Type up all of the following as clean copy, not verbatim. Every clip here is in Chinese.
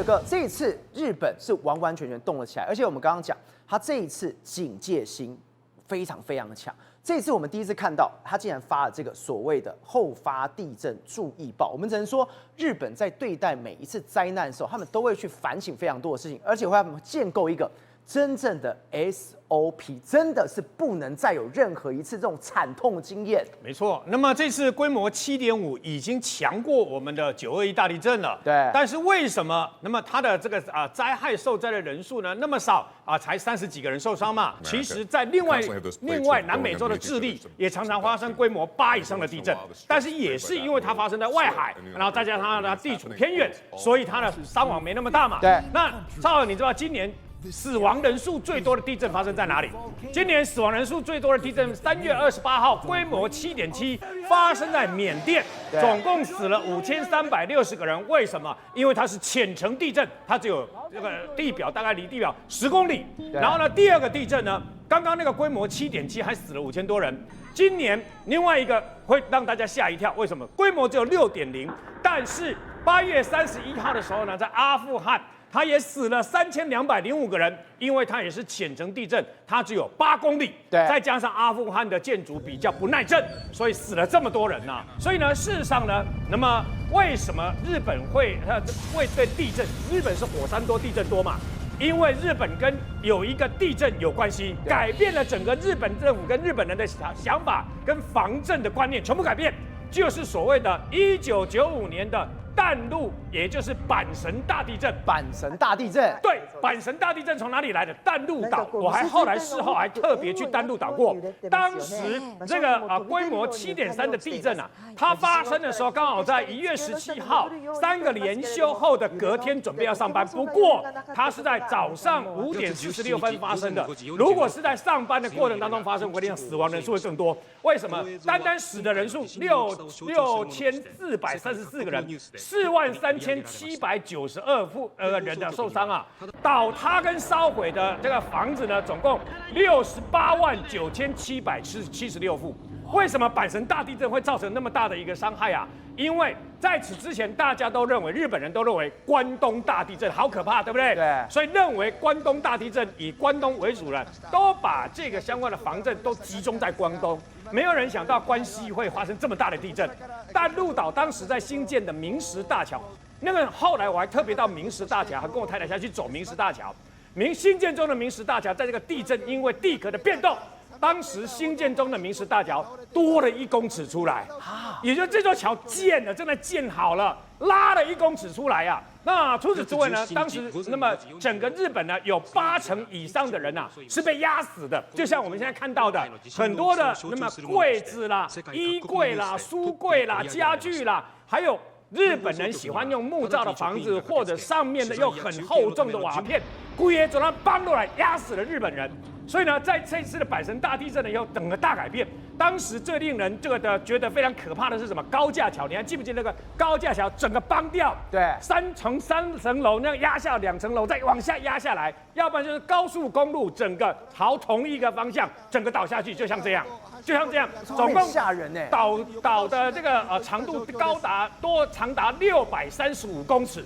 哲哥，这一次日本是完完全全动了起来，而且我们刚刚讲，他这一次警戒心非常非常的强。这一次我们第一次看到，他竟然发了这个所谓的后发地震注意报。我们只能说，日本在对待每一次灾难的时候，他们都会去反省非常多的事情，而且会建构一个真正的 SOP， 真的是不能再有任何一次这种惨痛的经验。没错，那么这次规模7.5已经强过我们的921大地震了。对，但是为什么？那么它的这个灾害受灾的人数呢那么少才30几个人受伤嘛？其实，在另外南美洲的智利也常常发生规模8以上的地震，但是也是因为它发生在外海，然后再加上它的地处偏远，所以它的伤亡没那么大嘛。对，那赵尔，你知道今年死亡人数最多的地震发生在哪里？今年死亡人数最多的地震，3月28号，规模7.7，发生在缅甸，总共死了5360个人。为什么？因为它是浅层地震，它只有这个地表大概离地表10公里。然后呢，第二个地震呢，刚刚那个规模7.7还死了5000多人。今年另外一个会让大家吓一跳，为什么？规模只有6.0，但是8月31号的时候呢，在阿富汗。它也死了3205个人，因为它也是浅层地震，它只有8公里，再加上阿富汗的建筑比较不耐震，所以死了这么多人呐。所以呢，事实上呢，那么为什么日本会对地震？日本是火山多地震多嘛？因为日本跟有一个地震有关系，改变了整个日本政府跟日本人的想法跟防震的观念全部改变，就是所谓的1995年的。淡路，也就是阪神大地震。阪神大地震，对，阪神大地震从哪里来的？淡路岛，我还后来事后还特别去淡路岛过。当时这个规模7.3的地震它发生的时候刚好在1月17号，3个连休后的隔天准备要上班。不过它是在早上5点46分发生的。如果是在上班的过程当中发生，我跟你讲，死亡人数会更多。为什么？单死的人数6434个人。43792人的受伤倒塌跟烧毁的这个房子呢，总共689776户。为什么阪神大地震会造成那么大的一个伤害因为在此之前，大家都认为日本人都认为关东大地震好可怕，对不对？对。所以认为关东大地震以关东为主了，都把这个相关的防震都集中在关东。没有人想到关西会发生这么大的地震。淡路岛当时在新建的明石大桥，那个后来我还特别到明石大桥，还跟我太太下去走明石大桥。新建中的明石大桥，在这个地震因为地壳的变动。当时新建中的明石大桥多了1公尺出来，也就这座桥建了，真的建好了，拉了1公尺出来那除此之外呢，当时那么整个日本呢，有80%以上的人是被压死的，就像我们现在看到的很多的那么柜子啦、衣柜啦、书柜啦、家具啦，还有。日本人喜欢用木造的房子，或者上面呢用很厚重的瓦片，故意从那搬过来压死了日本人。所以呢，在这次的阪神大地震呢，有整个大改变。当时最令人觉得非常可怕的是什么？高架桥，你还记不记得那个高架桥整个崩掉？对，3层楼那样压下2层楼，再往下压下来，要不然就是高速公路整个朝同一个方向整个倒下去，就像这样。总共吓人呢。岛的这个长度长达635公尺。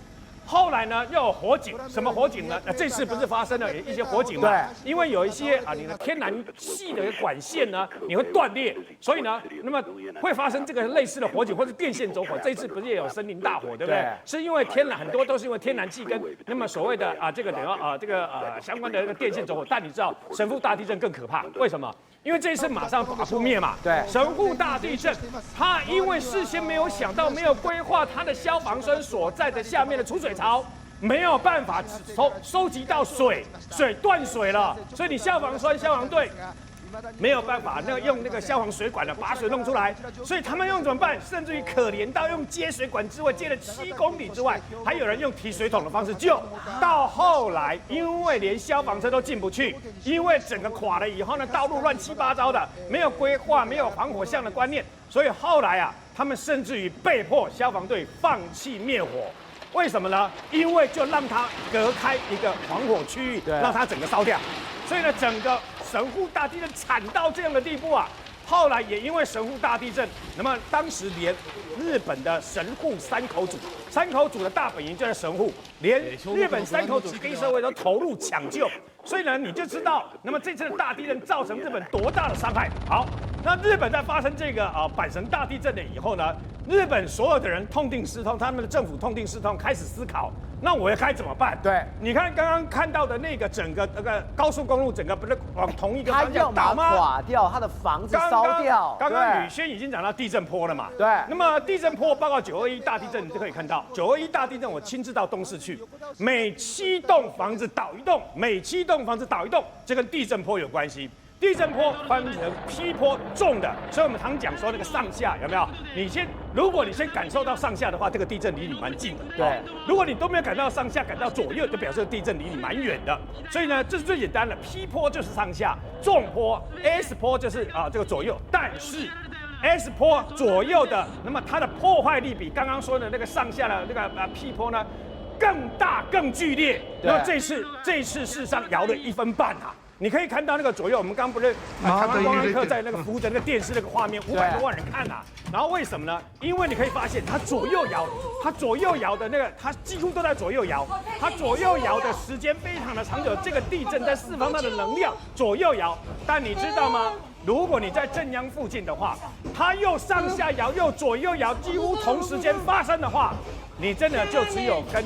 后来呢，又有火警，什么火警呢？这次不是发生了一些火警吗？对，因为有一些你的天然气的管线呢，你会断裂，所以呢，那么会发生这个类似的火警或者电线走火。这一次不是也有森林大火，对不对？是因为很多都是因为天然气跟那么所谓的相关的这个电线走火。但你知道神户大地震更可怕，为什么？因为这一次马上把扑灭嘛。对，神户大地震，它因为事先没有想到，没有规划它的消防栓所在的下面的储水槽，没有办法收集到水断水了，所以你消防栓、消防队没有办法用那个消防水管把水弄出来，所以他们用怎么办？甚至于可怜到用接水管之外，接了7公里之外，还有人用提水桶的方式救。到后来，因为连消防车都进不去，因为整个垮了以后呢，道路乱七八糟的，没有规划，没有防火巷的观念，所以后来他们甚至于被迫消防队放弃灭火。为什么呢？因为就让它隔开一个防火区域，让它整个烧掉。所以呢，整个神户大地震惨到这样的地步后来也因为神户大地震，那么当时连日本的神户山口组的大本营就在神户，连日本山口组黑社会都投入抢救。所以呢，你就知道，那么这次的大地震造成日本多大的伤害。好，那日本在发生这个阪神大地震了以后呢，日本所有的人痛定思痛，他们的政府痛定思痛，开始思考，那我该怎么办？对，你看刚刚看到的那个整个那个高速公路，整个不是往同一个方向倒吗？垮掉，他的房子烧掉。刚刚宇轩已经讲到地震波了嘛？对。那么地震波包括921大地震，你就可以看到921大地震，我亲自到东市去，每7栋房子倒一栋，每7栋房子倒一栋，这跟地震波有关系。地震波分成劈波重的，所以我们常讲说那个上下有没有？如果你先感受到上下的话，这个地震离你蛮近的。对，如果你都没有感到上下，感到左右，就表示地震离你蛮远的。所以呢，这是最简单的，劈波就是上下，重波 S 波就是这个左右，但是 S 波左右的，那么它的破坏力比刚刚说的那个上下的那个劈波呢更大更剧烈。那么这一次事实上摇了1分半啊。你可以看到那个左右，我们刚刚不是台湾观光客在那个扶着那个电视那个画面，500多万人看啊。然后为什么呢？因为你可以发现它左右摇的那个，它几乎都在左右摇，它左右摇的时间非常的长久。这个地震在释放它的能量，左右摇。但你知道吗？如果你在正央附近的话，它又上下摇又左右摇，几乎同时间发生的话，你真的就只有喊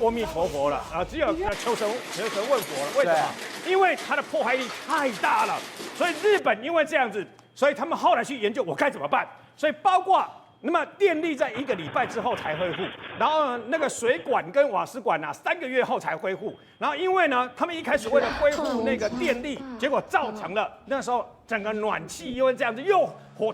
阿弥陀佛了只有求神问佛了。为什么？因为它的破坏力太大了。所以日本因为这样子，所以他们后来去研究我该怎么办。所以包括那么电力在1个礼拜之后才恢复，然后那个水管跟瓦斯管3个月后才恢复。然后因为呢，他们一开始为了恢复那个电力，结果造成了那时候整个暖气因为这样子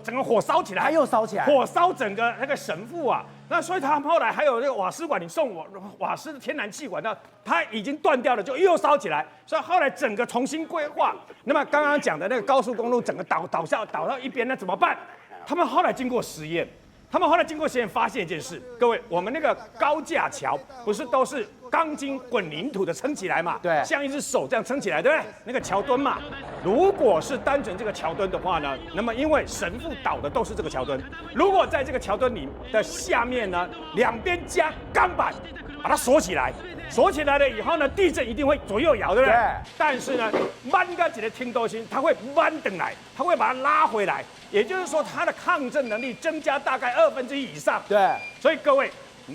整个火烧起来，它又烧起来，火烧整个那个神父啊。那所以他们后来还有那个瓦斯管，你送瓦斯的天然气管道，它已经断掉了，就又烧起来。所以后来整个重新规划。那么刚刚讲的那个高速公路整个倒到一边，那怎么办？他们后来经过实验发现一件事，各位，我们那个高架桥不是都是钢筋混凝土的撑起来嘛？对，像一只手这样撑起来，对不对？那个桥墩嘛。如果是单纯这个桥墩的话呢，那么因为神父倒的都是这个桥墩，如果在这个桥墩里的下面呢，两边加钢板，把它锁起来了以后呢，地震一定会左右摇，对不对？对。但是呢，弯个几个听多心，它会弯等来，它会把它拉回来，也就是说它的抗震能力增加大概1/2以上。对。所以各位，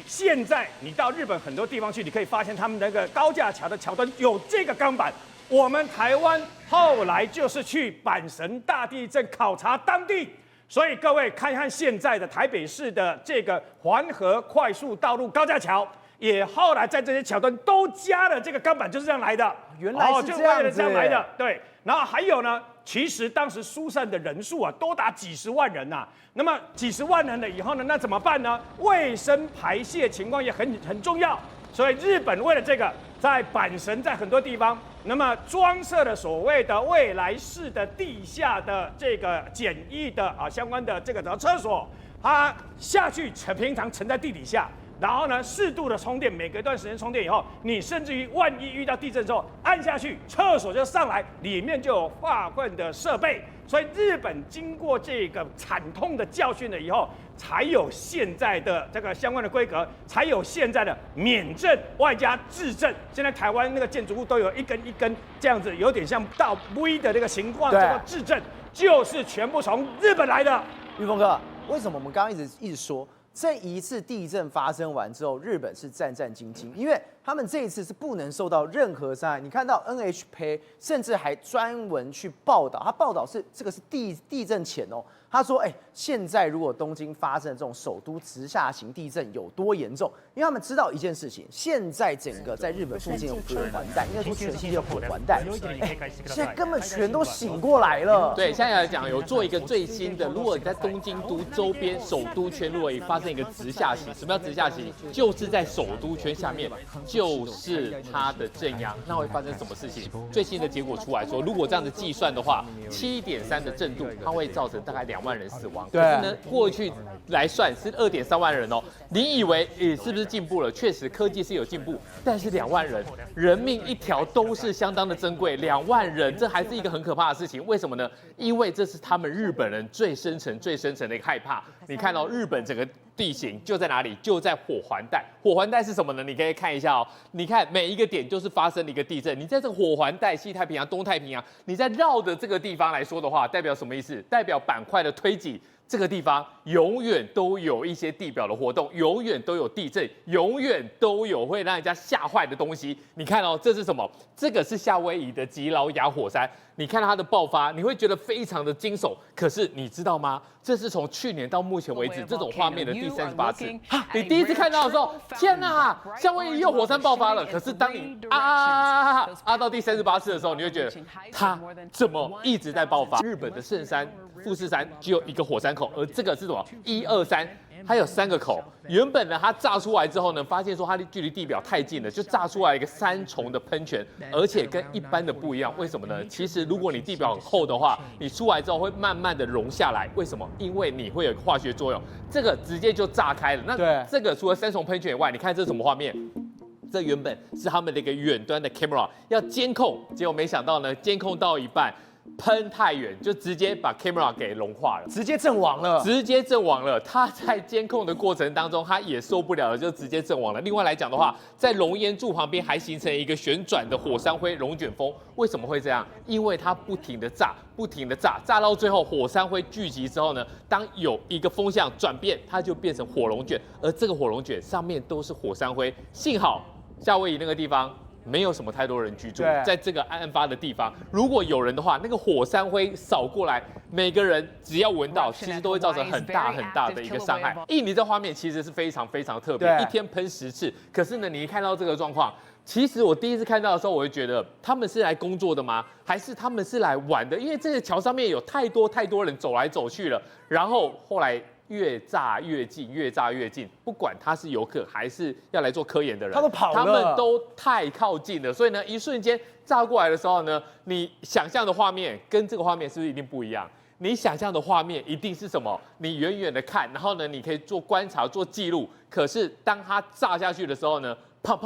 现在你到日本很多地方去，你可以发现他们那个高架桥的桥墩有这个钢板。我们台湾后来就是去阪神大地震考察当地，所以各位看看现在的台北市的这个环河快速道路高架桥，也后来在这些桥墩都加了这个钢板，就是这样来的。原来是这样子，就为了这样来的。对，然后还有呢，其实当时疏散的人数多达几十万人呐。那么几十万人了以后呢，那怎么办呢？卫生排泄情况也很重要。所以日本为了这个，在阪神在很多地方，那么装设了所谓的未来式的地下的这个简易的相关的这个厕所，它下去平常沉在地底下。然后呢，适度的充电，每隔一段时间充电以后，你甚至于万一遇到地震之后，按下去，厕所就上来，里面就有化粪的设备。所以日本经过这个惨痛的教训了以后，才有现在的这个相关的规格，才有现在的免震外加制震。现在台湾那个建筑物都有一根一根这样子，有点像倒 V 的这个情况，叫做制震，就是全部从日本来的。玉峰哥，为什么我们刚刚一直说？这一次地震发生完之后，日本是战战兢兢，因为他们这一次是不能受到任何伤害。你看到 NHK 甚至还专门去报道，他报道是这个是地震前哦，他说，现在如果东京发生这种首都直下型地震有多严重？因为他们知道一件事情，现在整个在日本附近有火环带，应该说全世界有火环带，现在根本全都醒过来了。对，现在来讲有做一个最新的，如果你在东京都周边首都圈如果发生一个直下型，什么叫直下型？就是在首都圈下面就是它的震央，那会发生什么事情？最新的结果出来说，如果这样子计算的话，7.3的震度，它会造成大概2万人死亡。对。可是呢，过去来算是2.3万人哦。你以为是不是进步了？确实科技是有进步，但是2万人，人命一条都是相当的珍贵。2万人，这还是一个很可怕的事情。为什么呢？因为这是他们日本人最深层的一个害怕。你看到日本整个地形就在哪里？就在火环带。火环带是什么呢？你可以看一下哦。你看每一个点就是发生了一个地震。你在这个火环带、西太平洋、东太平洋，你在绕的这个地方来说的话，代表什么意思？代表板块的推挤。这个地方永远都有一些地表的活动，永远都有地震，永远都有会让人家吓坏的东西。你看哦，这是什么？这个是夏威夷的吉劳雅火山。你看它的爆发，你会觉得非常的惊悚。可是你知道吗？这是从去年到目前为止这种画面的第38次。你第一次看到的时候，天哪，夏威夷又火山爆发了。可是当你到第38次的时候，你会觉得它怎么一直在爆发？日本的圣山、富士山只有一个火山口，而这个是什么？1、2、3，它有3个口。原本呢，它炸出来之后呢，发现说它距离地表太近了，就炸出来一个3重的喷泉，而且跟一般的不一样。为什么呢？其实如果你地表很厚的话，你出来之后会慢慢的融下来。为什么？因为你会有化学作用，这个直接就炸开了。那这个除了3重喷泉以外，你看这是什么画面？这原本是他们的一个远端的 camera 要监控，结果没想到呢，监控到一半。喷太远，就直接把 camera 给融化了，直接阵亡了。他在监控的过程当中，他也受不了了，就直接阵亡了。另外来讲的话，在熔岩柱旁边还形成一个旋转的火山灰龙卷风。为什么会这样？因为它不停的炸，炸到最后火山灰聚集之后呢，当有一个风向转变，它就变成火龙卷，而这个火龙卷上面都是火山灰。幸好夏威夷那个地方。没有什么太多人居住，在这个案发的地方，如果有人的话，那个火山灰扫过来，每个人只要闻到，其实都会造成很大的一个伤害。印尼这画面其实是非常特别，一天喷10次。可是呢，你一看到这个状况，其实我第一次看到的时候，我就觉得他们是来工作的吗？还是他们是来玩的？因为这个桥上面有太多人走来走去了，然后后来。越炸越近，不管他是游客还是要来做科研的人，他都跑了，他们都太靠近了，所以呢，一瞬间炸过来的时候呢，你想象的画面跟这个画面是不是一定不一样？你想象的画面一定是什么？你远远的看，然后呢，你可以做观察、做记录。可是当它炸下去的时候呢，砰！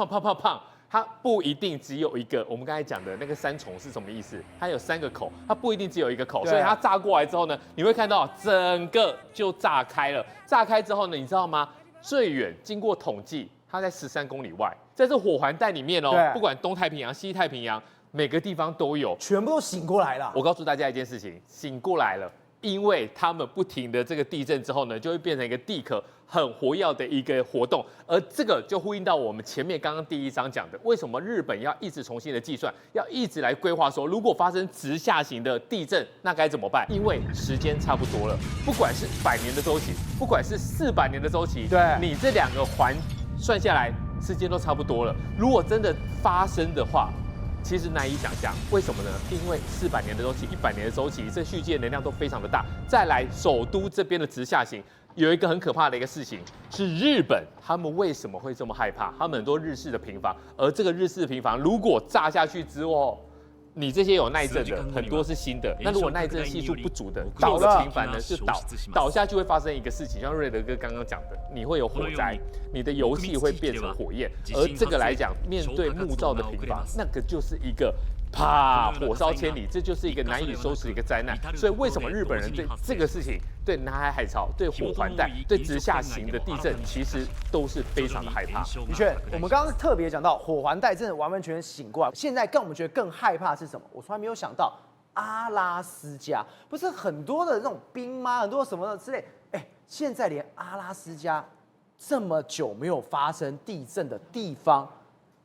它不一定只有一个，我们刚才讲的那个3重是什么意思？它有3个口，它不一定只有一个口，所以它炸过来之后呢，你会看到整个就炸开了。炸开之后呢，你知道吗？最远经过统计，它在13公里外，在这火环带里面哦，不管东太平洋、西太平洋，每个地方都有，全部都醒过来了。我告诉大家一件事情，醒过来了。因为他们不停的这个地震之后呢，就会变成一个地壳很活跃的一个活动，而这个就呼应到我们前面刚刚第1章讲的，为什么日本要一直重新的计算，要一直来规划说，如果发生直下型的地震，那该怎么办？因为时间差不多了，不管是100年的周期，不管是400年的周期，你这2个环算下来，时间都差不多了。如果真的发生的话，其实难以想象，为什么呢？因为400年的周期、100年的周期，这蓄积的能量都非常的大。再来，首都这边的直下型有一个很可怕的一个事情，是日本他们为什么会这么害怕？他们很多日式的平房，而这个日式的平房如果炸下去之后，你这些有耐震的很多是新的，那如果耐震系数不足的，旧的频繁呢就倒下去会发生一个事情，像瑞德哥刚刚讲的，你会有火灾，你的油气会变成火焰，而这个来讲，面对木造的平房，那个就是一个。啪！火烧千里，这就是一个难以收拾的一个灾难。所以为什么日本人对这个事情、对南海海潮、对火环带、对直下型的地震，其实都是非常的害怕？的确，我们刚刚特别讲到火环带真的完完全全醒过来。现在更我们觉得更害怕是什么？我从来没有想到阿拉斯加，不是很多的那种冰吗？很多什么之类，现在连阿拉斯加这么久没有发生地震的地方。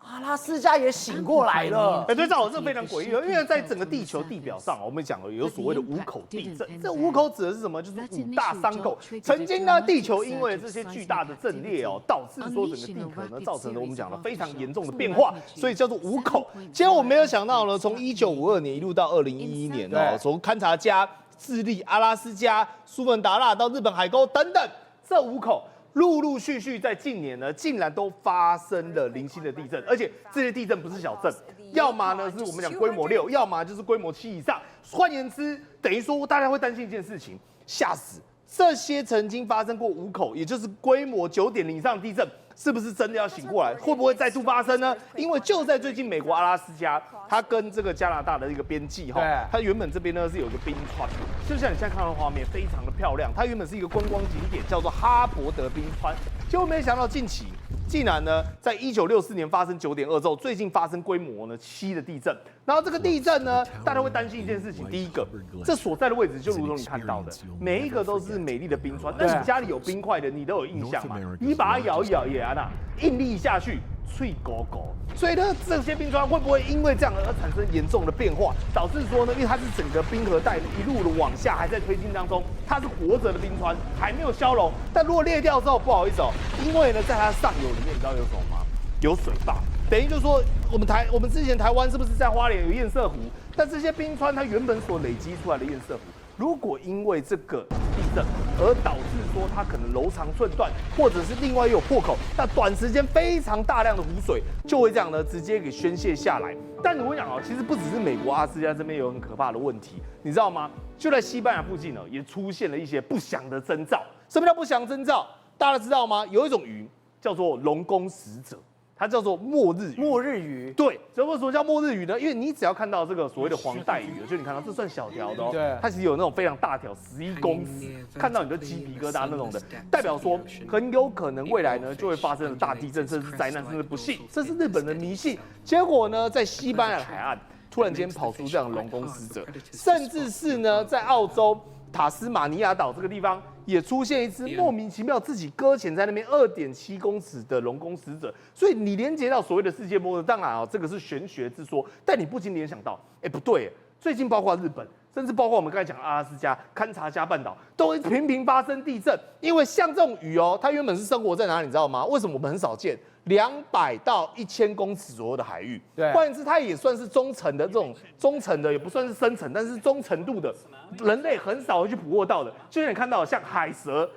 阿拉斯加也醒过来了，对，这这非常诡异，因为在整个地球地表上，我们讲了有所谓的5口地震，这5口指的是什么？就是5大伤口。曾经呢，地球因为这些巨大的震裂哦，导致说整个地壳呢造成了我们讲了非常严重的变化，所以叫做5口。结果我没有想到呢，从1952年一路到2011年哦，从勘察加、智利、阿拉斯加、苏门答腊到日本海沟等等，这5口。陆陆续续在近年呢，竟然都发生了零星的地震，而且这些地震不是小震，要么呢是我们讲规模6，要么就是规模7以上。换言之，等于说大家会担心一件事情，吓死！这些曾经发生过5口，也就是规模9.0以上的地震，是不是真的要醒过来？会不会再度发生呢？因为就在最近，美国阿拉斯加，它跟这个加拿大的一个边际哈，它原本这边呢是有一个冰川，就像你现在看到的画面，非常的漂亮。它原本是一个观光景点，叫做哈伯德冰川，结果没想到近期竟然呢，在1964年发生9.2之后，最近发生规模呢7的地震。然后这个地震呢，大家会担心一件事情，第一个，这所在的位置就如同你看到的，每一个都是美丽的冰川。那你家里有冰块的，你都有印象嘛？你把它摇一摇也啊那，硬力下去。脆狗狗，所以呢，这些冰川会不会因为这样而产生严重的变化，导致说呢，因为它是整个冰河带一路的往下，还在推进当中，它是活着的冰川，还没有消融。但如果裂掉之后，不好意思哦，因为呢，在它上游里面，你知道有什么吗？有水坝，等于就是说，我们之前台湾是不是在花莲有堰塞湖？但这些冰川它原本所累积出来的堰塞湖，如果因为这个地震而导致说它可能楼长寸断，或者是另外又有破口，那短时间非常大量的湖水就会这样呢直接给宣泄下来。但我跟你讲哦，其实不只是美国阿拉斯加这边有很可怕的问题，你知道吗？就在西班牙附近呢，也出现了一些不祥的征兆。什么叫不祥征兆？大家知道吗？有一种鱼叫做龙宫使者。它叫做末日鱼。末日鱼，对，所以为什么叫末日鱼呢？因为你只要看到这个所谓的黄带鱼，就你看到这算小条的哦，对，它其实有那种非常大条，11公尺，看到你就鸡皮疙瘩那种的，代表说很有可能未来呢就会发生大地震，甚至灾难，甚至不幸，这是日本的迷信。结果呢，在西班牙的海岸突然间跑出这样的龙宫使者，甚至是呢在澳洲塔斯马尼亚岛这个地方。也出现一只莫名其妙自己搁浅在那边2.7公尺的龙宫使者，所以你连接到所谓的世界末日，当然这个是玄学之说，但你不禁联想到，不对，最近包括日本，甚至包括我们刚才讲的阿拉斯加、堪察加半岛，都会频频发生地震，因为像这种鱼哦，它原本是生活在哪里，你知道吗？为什么我们很少见？200到1000公尺左右的海域，对，换言之，它也算是中层的这种中层的，也不算是深层，但是中程度的，人类很少会去捕获到的。就像你看到像海蛇、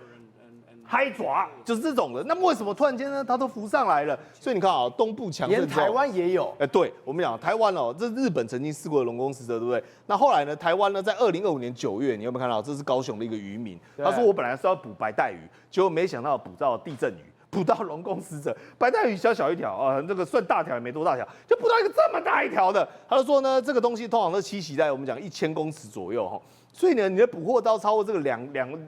海爪，就是这种的。那么为什么突然间呢，它都浮上来了？所以你看啊，东部强震，连台湾也有。对，我们讲台湾哦，这日本曾经试过的龙宫使者，对不对？那后来呢，台湾呢，在2025年9月，你有没有看到？这是高雄的一个渔民，他说我本来是要捕白带鱼，结果没想到捕到地震鱼。捕到龙宫使者，白带鱼小小一条啊，这个算大条也没多大条，就捕到一个这么大一条的。他就说呢，这个东西通常都栖息在我们讲1000公尺左右哈，所以呢，你的捕获到超过这个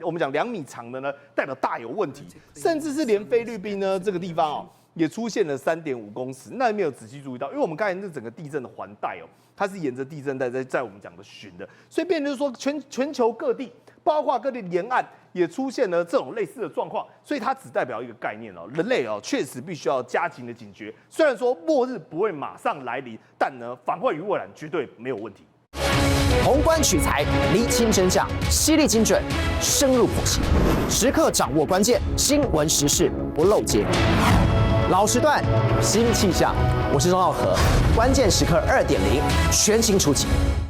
我们讲2米长的呢，代表大有问题，甚至是连菲律宾呢这个地方哦，也出现了3.5公尺，那没有仔细注意到，因为我们刚才那整个地震的环带哦，它是沿着地震带在我们讲的巡的，所以变成就是说全球各地，包括各地沿岸。也出现了这种类似的状况，所以它只代表一个概念哦，人类哦确实必须要加紧的警觉。虽然说末日不会马上来临，但呢防患于未然绝对没有问题。宏观取材，厘清真相，犀利精准，深入剖析，时刻掌握关键，新闻时事不漏接。老时段，新气象，我是钟浩和，关键时刻2.0，全新出击。